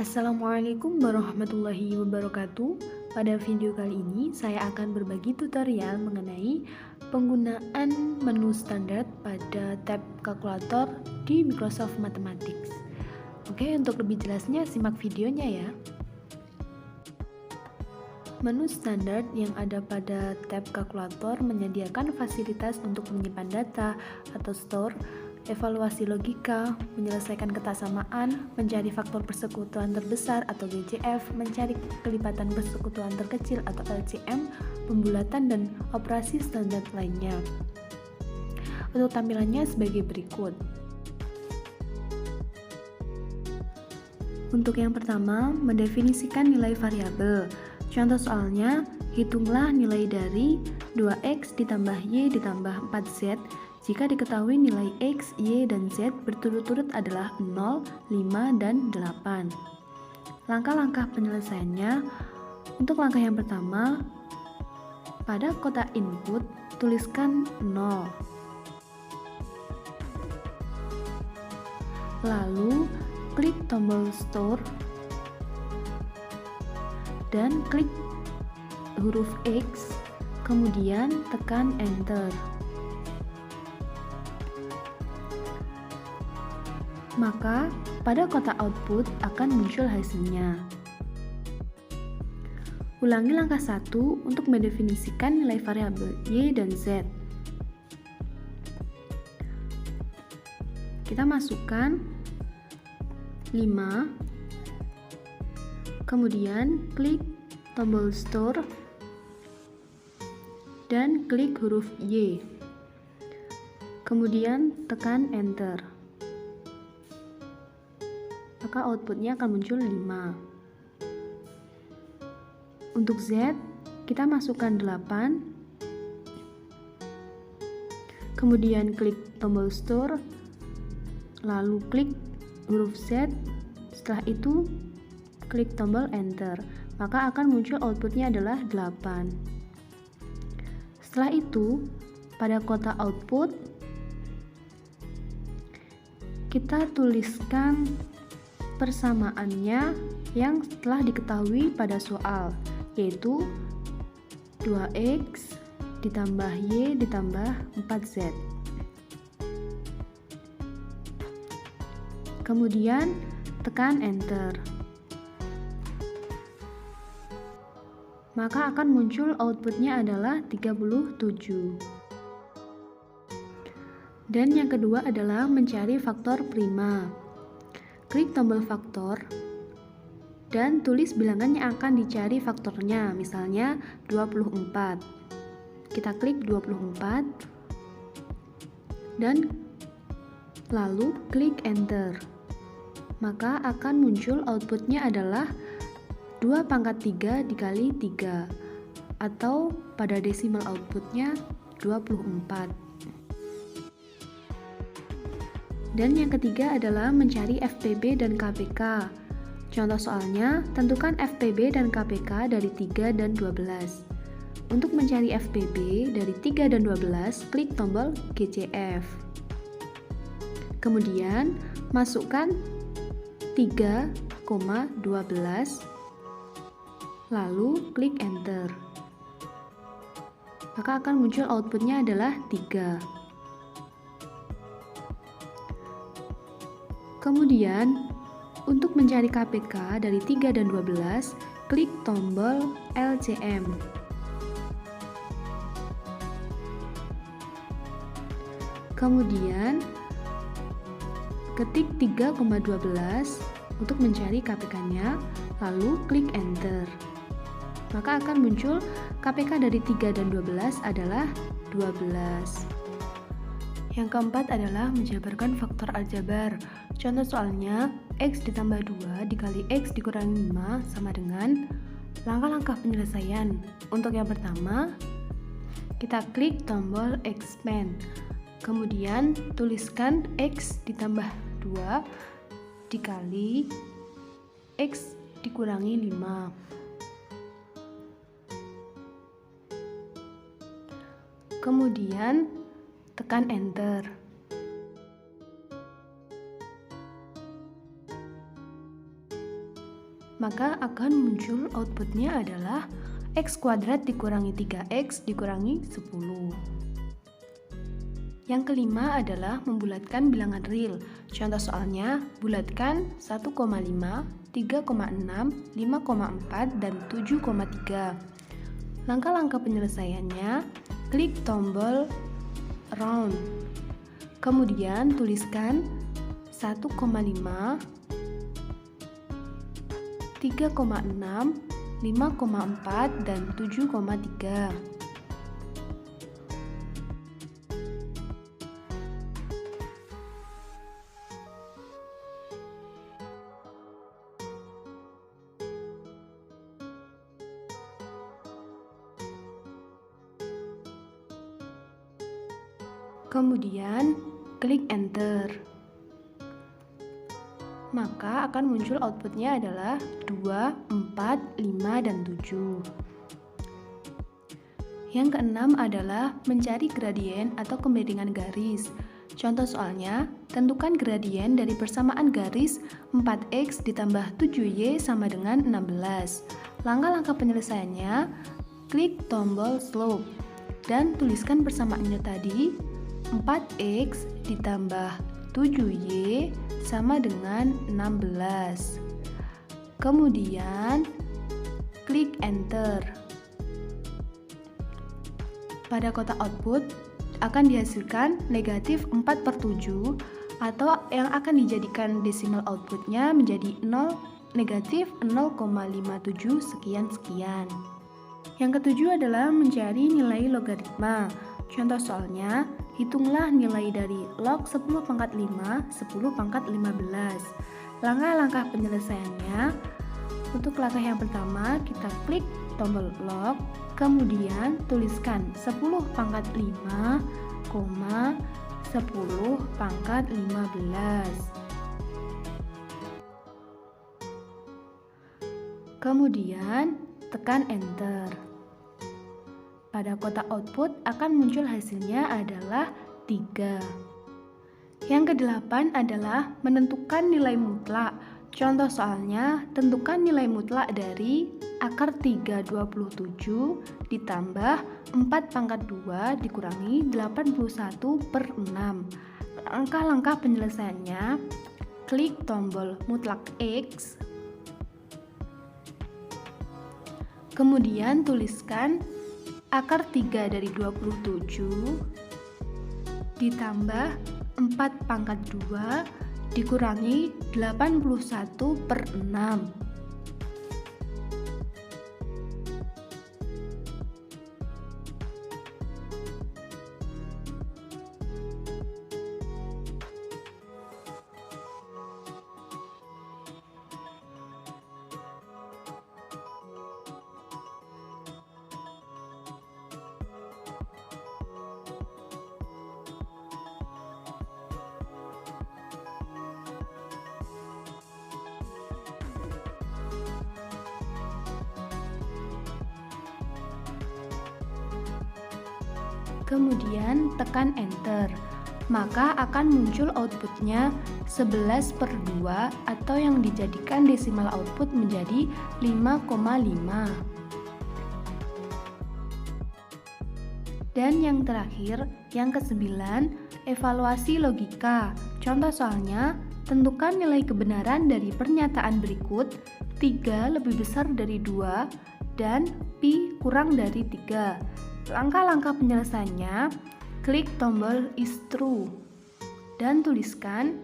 Assalamualaikum warahmatullahi wabarakatuh. Pada video kali ini saya akan berbagi tutorial mengenai penggunaan menu standar pada tab kalkulator di Microsoft Mathematics. Oke, untuk lebih jelasnya simak videonya ya. Menu standar yang ada pada tab kalkulator menyediakan fasilitas untuk menyimpan data atau store, evaluasi logika, menyelesaikan ketaksamaan, mencari faktor persekutuan terbesar atau GCF, mencari kelipatan persekutuan terkecil atau LCM, pembulatan, dan operasi standar lainnya. Untuk tampilannya sebagai berikut. Untuk yang pertama, mendefinisikan nilai variabel. Contoh soalnya, hitunglah nilai dari 2x ditambah y ditambah 4z jika diketahui nilai x, y, dan z berturut-turut adalah 0, 5, dan 8. Langkah-langkah penyelesaiannya, untuk langkah yang pertama, pada kotak input, tuliskan 0. Lalu, klik tombol store dan klik huruf X, kemudian tekan enter. Maka pada kotak output akan muncul hasilnya. Ulangi langkah 1 untuk mendefinisikan nilai variabel Y dan Z. Kita masukkan 5, kemudian klik tombol store dan klik huruf Y, kemudian tekan enter. Maka outputnya akan muncul 5. Untuk Z, kita masukkan 8, kemudian klik tombol store, lalu klik huruf Z, setelah itu klik tombol enter, maka akan muncul outputnya adalah 8. Setelah itu, pada kotak output, kita tuliskan persamaannya yang telah diketahui pada soal, yaitu 2x ditambah y ditambah 4z. Kemudian tekan enter. Maka akan muncul outputnya adalah 37. Dan yang kedua adalah mencari faktor prima. Klik tombol faktor dan tulis bilangan yang akan dicari faktornya, misalnya 24. Kita klik 24 dan lalu klik enter. Maka akan muncul outputnya adalah 2 pangkat 3 dikali 3, atau pada desimal outputnya 24. Dan yang ketiga adalah mencari FPB dan KPK. Contoh soalnya, tentukan FPB dan KPK dari 3 dan 12. Untuk mencari FPB dari 3 dan 12, klik tombol GCF. Kemudian, masukkan 3,12, lalu klik enter. Maka akan muncul outputnya adalah 3. Kemudian, untuk mencari KPK dari 3 dan 12, klik tombol LCM. Kemudian, ketik 3,12 untuk mencari KPK-nya, lalu klik enter. Maka akan muncul KPK dari 3 dan 12 adalah 12. Yang keempat adalah menjabarkan faktor aljabar. Contoh soalnya, x ditambah 2 dikali x dikurangi 5 sama dengan langkah-langkah penyelesaian. Untuk yang pertama, kita klik tombol expand. Kemudian tuliskan x ditambah 2 dikali x dikurangi 5. Kemudian tekan enter. maka akan muncul outputnya adalah X kuadrat dikurangi 3X dikurangi 10. Yang kelima adalah membulatkan bilangan real. Contoh soalnya, bulatkan 1,5, 3,6, 5,4, dan 7,3. Langkah-langkah penyelesaiannya, klik tombol round. Kemudian tuliskan 1,5, 3,6, 5,4, dan 7,3. Kemudian klik enter. Maka akan muncul outputnya adalah 2, 4, 5, dan 7. Yang keenam adalah mencari gradien atau kemiringan garis. Contoh soalnya, tentukan gradien dari persamaan garis 4X ditambah 7Y sama dengan 16. Langkah-langkah penyelesaiannya, klik tombol slope dan tuliskan persamaannya tadi, 4X ditambah 7Y sama dengan 16. Kemudian klik enter. Pada kotak output akan dihasilkan negatif 4/7 atau yang akan dijadikan desimal outputnya menjadi 0, negatif 0,57 sekian-sekian. Yang ketujuh adalah mencari nilai logaritma. Contoh soalnya, hitunglah nilai dari log 10 pangkat 5, 10 pangkat 15. Langkah-langkah penyelesaiannya, untuk langkah yang pertama kita klik tombol log, kemudian tuliskan 10 pangkat 5, 10 pangkat 15. Kemudian tekan enter. Pada kotak output akan muncul hasilnya adalah 3. Yang kedelapan adalah menentukan nilai mutlak. Contoh soalnya, tentukan nilai mutlak dari akar 3/27 ditambah 4 pangkat 2 dikurangi 81/6. Langkah-langkah penyelesaiannya, klik tombol mutlak X, kemudian tuliskan akar 3 dari 27 ditambah 4 pangkat 2 dikurangi 81/6. Kemudian tekan enter, maka akan muncul outputnya 11/2 atau yang dijadikan desimal output menjadi 5,5. Dan yang terakhir, yang ke-9, evaluasi logika. Contoh soalnya, tentukan nilai kebenaran dari pernyataan berikut, 3 lebih besar dari 2 dan pi kurang dari 3. Langkah-langkah penyelesaiannya, klik tombol is true dan tuliskan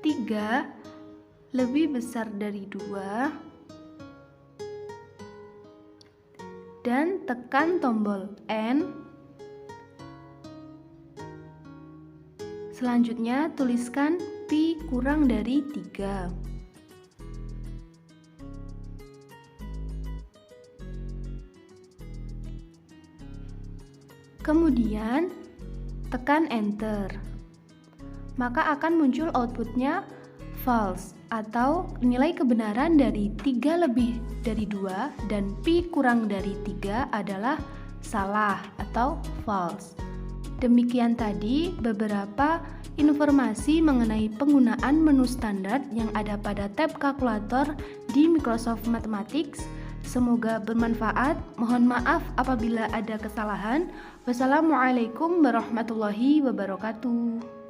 3 lebih besar dari 2 dan tekan tombol N. Selanjutnya tuliskan pi kurang dari 3. Kemudian tekan enter, maka akan muncul outputnya false atau nilai kebenaran dari 3 lebih dari 2 dan pi kurang dari 3 adalah salah atau false. Demikian tadi beberapa informasi mengenai penggunaan menu standar yang ada pada tab kalkulator di Microsoft Mathematics. Semoga bermanfaat. Mohon maaf apabila ada kesalahan. Wassalamualaikum warahmatullahi wabarakatuh.